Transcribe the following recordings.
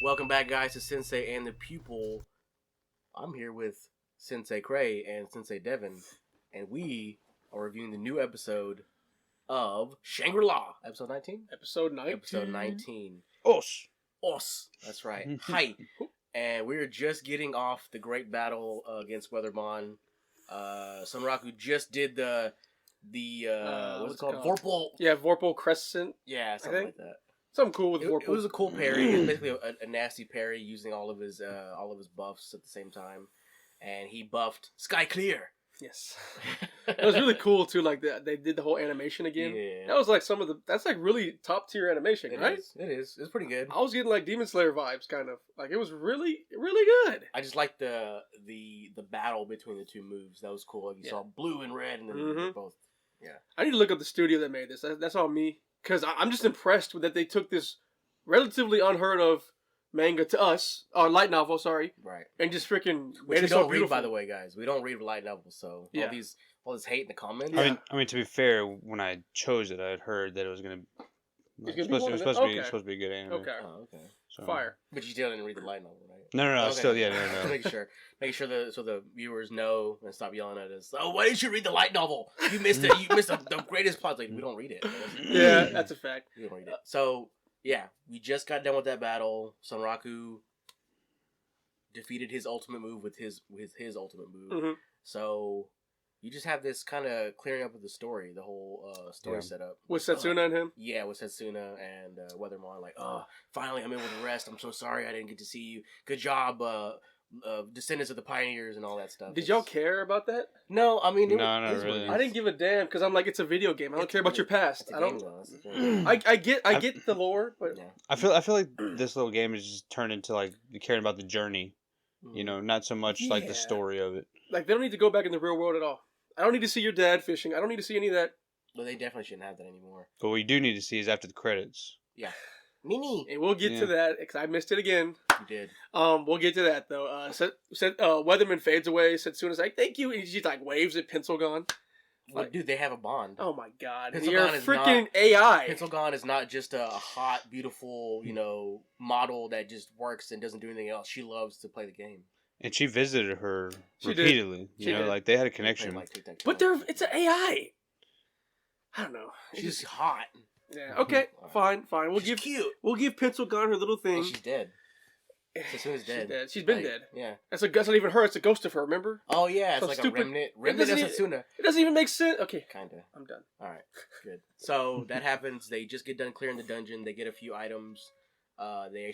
Welcome back, guys, to Sensei and the Pupil. I'm here with Sensei Cray and Sensei Devin, and we are reviewing the new episode of Shangri-La, episode 19? Episode 19. Episode 19. Os. That's right. Hi. And we're just getting off the great battle against Weathermon. Sunraku just did the what's it called? Vorpal. Yeah, Vorpal Crescent. Yeah, something like that. Something cool with Vorpal. It was a cool parry. It was basically a nasty parry using all of his buffs at the same time, and he buffed Sky Clear. Yes, it was really cool too. Like they did the whole animation again. Yeah, that was like that's like really top tier animation, right? It is. It's pretty good. I was getting like Demon Slayer vibes, kind of like it was really good. I just liked the battle between the two moves. That was cool. Like you saw blue and red, and then they both. Yeah, I need to look up the studio that made this. That's all me, because I'm just impressed with that they took this relatively unheard of manga to us, or light novel, sorry, right, and just freaking which made we it so don't read, beautiful. by the way, guys. We don't read light novels, so all this hate in the comments. I mean, to be fair, when I chose it, I had heard that it was gonna. It was supposed to be a good anime. Okay. Oh, okay. So. Fire. But you still didn't read the light novel, right? No. Okay. Still, no. Make sure so the viewers know and stop yelling at us. Oh, why didn't you read the light novel? You missed it. You missed the greatest plot. Like, we don't read it. Yeah, that's a fact. We don't read it. So yeah, we just got done with that battle. Sunraku defeated his ultimate move with his ultimate move. Mm-hmm. So you just have this kind of clearing up of the story, the whole story setup. With Setsuna and him? Yeah, with Setsuna and Weathermon. Like, finally I'm able to rest. I'm so sorry I didn't get to see you. Good job, Descendants of the Pioneers and all that stuff. Did y'all care about that? No, I mean... not really. I didn't give a damn, because I'm like, it's a video game. I don't care about your past. I don't... Game, I get the lore, but... Yeah. I feel like this little game is just turned into, like, caring about the journey. You know, not so much, like, the story of it. Like, they don't need to go back in the real world at all. I don't need to see your dad fishing. I don't need to see any of that. Well, they definitely shouldn't have that anymore. But what we do need to see is after the credits. Yeah. Mini. And we'll get to that, because I missed it again. You did. We'll get to that, though. Weatherman fades away. Setsuna's like, thank you. And she, like, waves at Pencilgon. Well, dude, they have a bond. Oh, my God. Pencilgon You're is freaking AI. Pencilgon is not just a hot, beautiful, model that just works and doesn't do anything else. She loves to play the game. And she visited her repeatedly. You know, like, they had a connection. But it's an AI. I don't know. She's hot. Yeah. Okay. Fine. We'll she's cute. We'll give Pencilgon her little thing. And she's dead. Sasuna's dead. She's been dead. Yeah. That's not even her. It's a ghost of her. Remember? Oh yeah. It's so like stupid. a remnant of Sasuna. It doesn't even make sense. Okay. Kinda. I'm done. All right. Good. So that happens. They just get done clearing the dungeon. They get a few items. They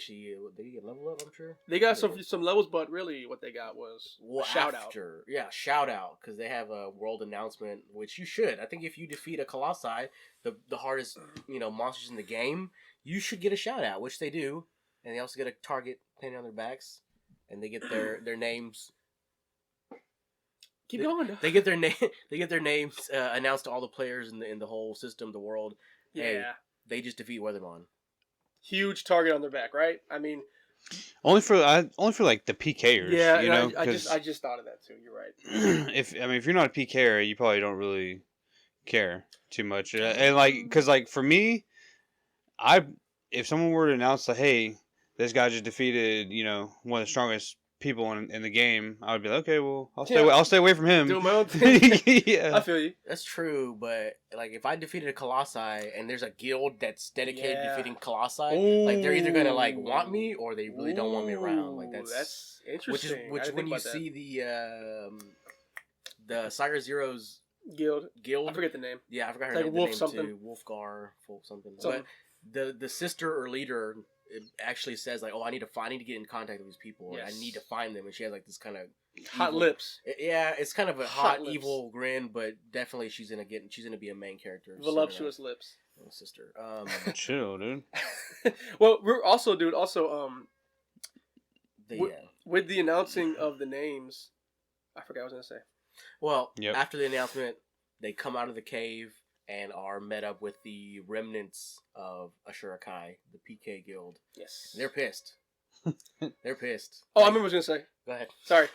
get level up. I'm sure they got some levels, but really what they got was shout out. Yeah, shout out, because they have a world announcement, which you should. I think if you defeat a Colossi, the hardest monsters in the game, you should get a shout out, which they do, and they also get a target painted on their backs, and they get their names. Keep going. They get their name. They get their names announced to all the players in the whole system, the world. Yeah. Hey, they just defeat Weathermon. Huge target on their back, right? I mean, only for like the PKers. Yeah, you know, I just thought of that too. You're right. If you're not a PKer, you probably don't really care too much, and like, because like for me, if someone were to announce like, hey, this guy just defeated one of the strongest people in the game, I would be like, okay, well, I'll stay away from him. Do my own thing. Yeah, I feel you. That's true, but like if I defeated a Colossi and there's a guild that's dedicated to defeating Colossi, like they're either gonna like want me or they really don't want me around. Like that's interesting. Which when you see the Saga Zero's guild, I forget the name. Yeah, I forgot her like name. Wolf name something. Too. Wolfgar, something. But the sister or leader. It actually says like, oh, I need to get in contact with these people. Yes. I need to find them, and she has like this kind of hot lips. Yeah, it's kind of a hot evil grin, but definitely she's gonna be a main character. Voluptuous lips. Sister. Chill, dude. Well, we're also, dude. With the announcing of the names, I forgot what I was gonna say. Well, after the announcement, they come out of the cave and are met up with the remnants of Ashura Kai, the PK guild. Yes. They're pissed. They're pissed. Oh, I remember what I was going to say. Go ahead. Sorry.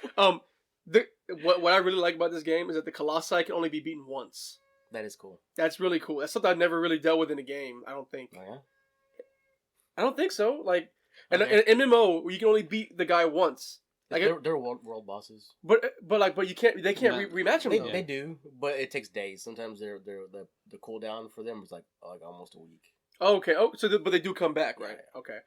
What I really like about this game is that the Colossi can only be beaten once. That is cool. That's really cool. That's something I've never really dealt with in a game, I don't think. Oh, yeah? I don't think so. Like, And an MMO where you can only beat the guy once. Like they're world bosses. But you can't. They can't rematch them. They do, but it takes days. Sometimes the cooldown for them is like almost a week. Okay. Oh, but they do come back, right? Yeah. Okay.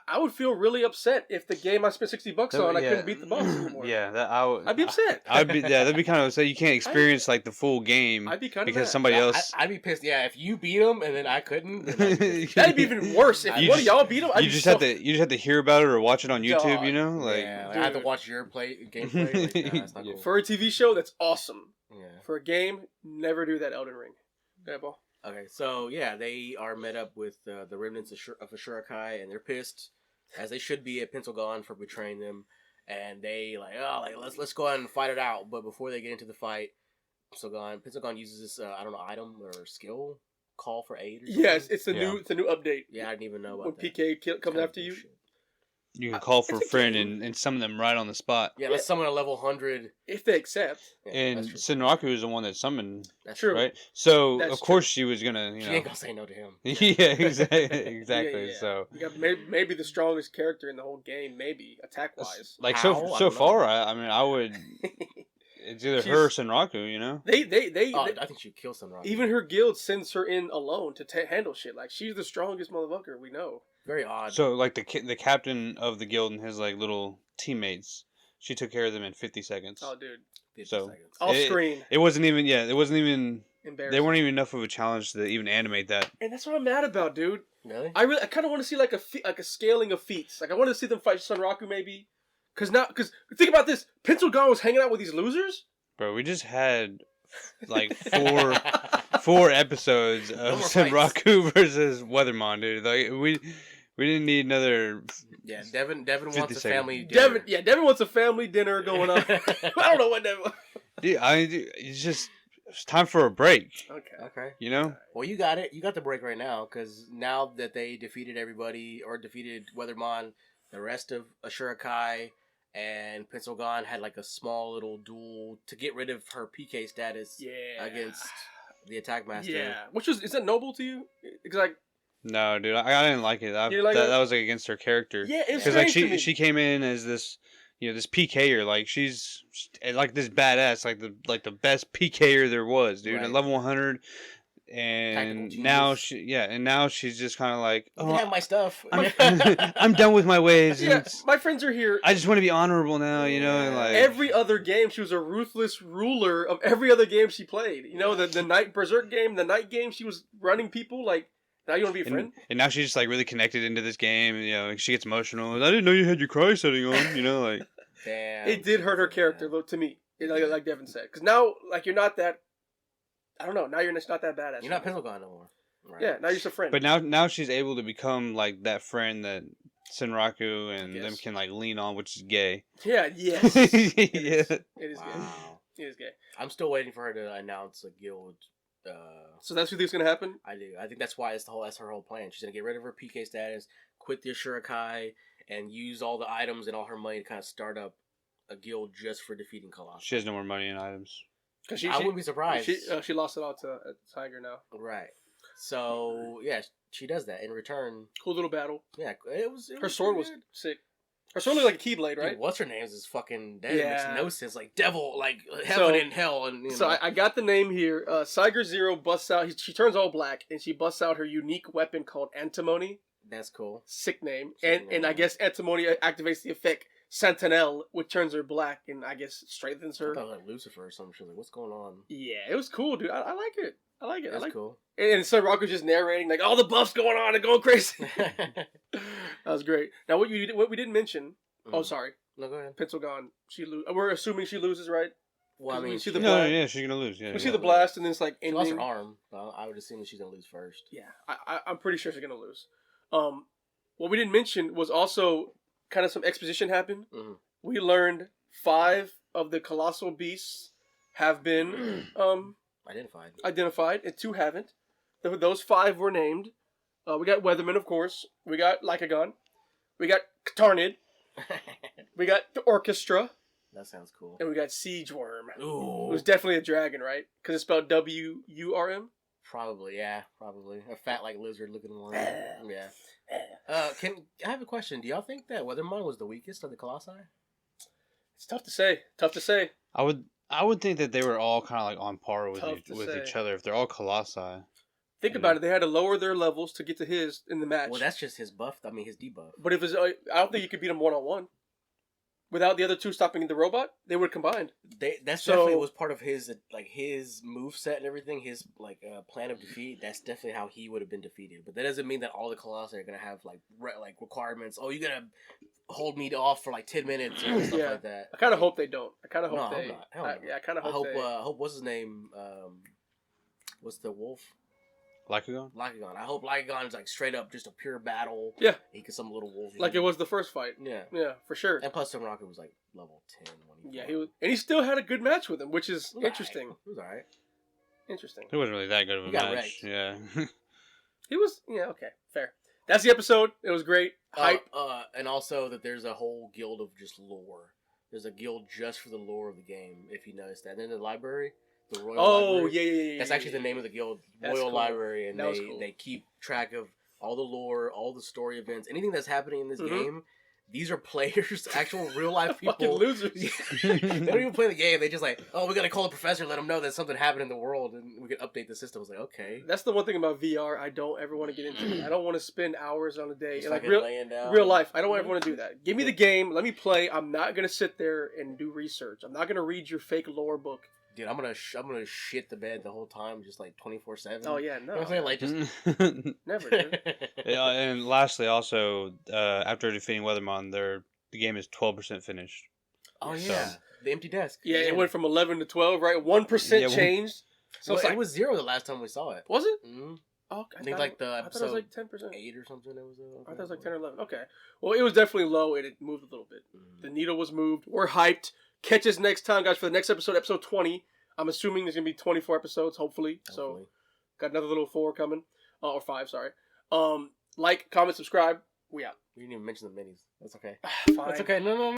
I would feel really upset if the game I spent $60 on, I couldn't beat the boss anymore. Yeah, I'd be upset. That'd be kind of upset. You can't experience like the full game. I'd be kind of because mad. somebody else. I'd be pissed. Yeah, if you beat them and then I couldn't, then that'd be even worse. If one of y'all beat them, you just have to hear about it or watch it on YouTube. God. You know, like I have to watch your gameplay. Like, that's not cool. For a TV show, that's awesome. Yeah. For a game, never do that. Elden Ring. Yeah, ball. Okay, so yeah, they are met up with the remnants of Ashura-kai, and they're pissed, as they should be at Penselgon for betraying them. And they let's go ahead and fight it out. But before they get into the fight, Penselgon uses this item or skill, call for aid. Or something. Yes, it's a new update. Yeah, I didn't even know about when that. PK comes after you. you can call for a friend and summon them right on the spot. Yeah, let's summon a level 100 if they accept. Yeah, and Senraku is the one that summoned. That's true, right? So that's of course true. she was gonna. She ain't gonna say no to him. Yeah, exactly. Yeah. So you got maybe the strongest character in the whole game, maybe attack wise. like How? so far, I mean, I would. It's either her or Senraku, you know. They I think she'd kill Senraku. even her guild sends her in alone to handle shit. Like she's the strongest motherfucker we know. Very odd. So like the captain of the guild and his like little teammates, she took care of them in 50 seconds. Oh, dude. 50 so- seconds. Off screen. It wasn't even Embarrassing. they weren't even enough of a challenge to even animate that. And that's what I'm mad about, dude. Really? I kind of want to see like a scaling of feats. Like I want to see them fight Sunraku maybe. Cause think about this. Penselgon was hanging out with these losers. Bro, we just had like four episodes of No more fights. Senraku versus Weathermon, dude. Like we didn't need another. Yeah, Devin wants 50 a seconds. family dinner. Devin wants a family dinner going on. I don't know what Devin. Dude, it's time for a break. Okay. Okay. You know? Well, you got it. You got the break right now, because now that they defeated everybody, or defeated Weathermon, the rest of Ashura-kai and Penselgon had like a small little duel to get rid of her PK status against the Attack Master. Yeah. Is that noble to you? Because like. No, dude, I didn't like it. You didn't like it? That was like against her character. Yeah, it's because like strange to me. she came in as this, this PKer, like she's like this badass, like the best PKer there was, dude, Right. at level 100, and Tactical now genius. she's just kind of like, You can have my stuff. I'm done with my ways. And Yeah, my friends are here. I just want to be honorable now, and like Every other game, she was a ruthless ruler of every other game she played. You know, the Night Berserk game, the night game, she was running people like. Now you want to be a friend? And now she's just like really connected into this game, and she gets emotional. I didn't know you had your cry setting on, like. Damn. It did hurt her character, though, to me. Like Devin said, because now, like, you're not that. I don't know. Now you're just not that badass. You're not Penselgon no more. Right. Yeah, now you're just a friend. But now she's able to become like that friend that Senraku and Yes. them can like lean on, which is gay. Yeah. Yes. It is. Yeah. It is gay. Wow. It is gay. I'm still waiting for her to announce a guild. So that's what you think's gonna happen? I do. I think that's why that's her whole plan. She's gonna get rid of her PK status, quit the Ashura-kai, and use all the items and all her money to kind of start up a guild just for defeating Colossus. She has no more money in items. Because I wouldn't be surprised. She lost it all to Tiger now. Right. So yeah, she does that in return. Cool little battle. Yeah, it was. Her sword was sick. Her sword looked like a keyblade, right? Dude, what's her name is fucking dead. Yeah. It makes no sense. Like devil, like heaven and hell, and you So know. I got the name here. Siger Zero busts out. She turns all black, and she busts out her unique weapon called Antimony. That's cool. Sick name. Sick And I name. guess Antimony activates the effect Sentinel, which turns her black, and I guess strengthens I her. thought it was like Lucifer or some shit. Like, what's going on? Yeah, it was cool, dude. I like it. I like it. That's I like cool. And so Rock was just narrating like all the buffs going on and going crazy. That was great. Now what we didn't mention. Oh, sorry. No, go ahead. Penselgon. We're assuming she loses, right? Well, I mean, see the No, blast. yeah, she's gonna lose. Yeah, We yeah. see the blast, and then it's like she ending. lost her arm. I would assume that she's gonna lose first. Yeah, I'm pretty sure she's gonna lose. What we didn't mention was also kind of some exposition happened. Mhm. We learned 5 of the colossal beasts have been identified, and 2 haven't. Those 5 were named. We got Weatherman, of course. We got Lycagon. We got Katarnid. We got the Orchestra. That sounds cool. And we got Siege Worm. Ooh. It was definitely a dragon, right? Because it's spelled W-U-R-M. Probably, yeah. Probably. A fat, like, lizard-looking one. Yeah. Can I have a question? Do y'all think that Weathermon was the weakest of the Colossi? It's tough to say. Tough to say. I would think that they were all kind of like on par with Tough to say. each other if they're all Colossi. Think about it. They had to lower their levels to get to his in the match. Well, that's just his buff. I mean, his debuff. But if it's, I don't think you could beat him 1-on-1. Without the other two stopping the robot, they would have combined. Definitely was part of his his move set and everything. His plan of defeat. That's definitely how he would have been defeated. But that doesn't mean that all the Colossi are gonna have like requirements. Oh, you're gonna hold me off for like 10 minutes or stuff like that. I kind of hope they don't. I kind of hope no, they. I'm not. Hell no. Yeah, I kind of hope. I hope what's his name? What's the wolf? Lycagon? Lycagon. I hope Lycagon is like straight up just a pure battle. Yeah. He could some little wolf. Like it was the first fight. Yeah. Yeah, for sure. And plus, Sun Rocket was like level 10 when he he was, and he still had a good match with him, which is interesting. Right. It was alright. Interesting. It wasn't really that good of a He got match. wrecked. Yeah. He was, okay, fair. That's the episode. It was great. Hype. And also that there's a whole guild of just lore. There's a guild just for the lore of the game, if you noticed that. And then the library, the Royal Library. Yeah. That's actually the name of the guild, That's Royal cool. Library, and cool. they keep track of all the lore, all the story events, anything that's happening in this game. These are players, actual real life people. Fucking losers. They don't even play the game. They just like, oh, we gotta call the professor, let him know that something happened in the world, and we can update the system. I was like, okay. That's the one thing about VR I don't ever want to get into. I don't want to spend hours on a day. Just like real life. I don't ever want to do that. Give me the game. Let me play. I'm not gonna sit there and do research. I'm not gonna read your fake lore book. Dude, I'm gonna shit the bed the whole time, just like 24/7. Oh yeah, no. You know what I'm saying? Like just Never, dude. Yeah, and lastly, also after defeating Weathermon, the game is 12% finished. Oh yeah, So- the empty desk. Yeah, it went from 11 to 12, right? 1% changed. So Well, it's like, it was 0 the last time we saw it. was it? Mm-hmm. Oh, I think like the I thought it was episode like 10%. 8 or something. It was. I thought it was like 10 or 11. Okay. Well, it was definitely low and it moved a little bit. The needle was moved. We're hyped. Catch us next time, guys, for the next episode, episode 20. I'm assuming there's going to be 24 episodes, hopefully. So, got another little 4 coming. Or 5, sorry. Like, comment, subscribe. We out. We didn't even mention the minis. That's okay. Fine. That's okay. No.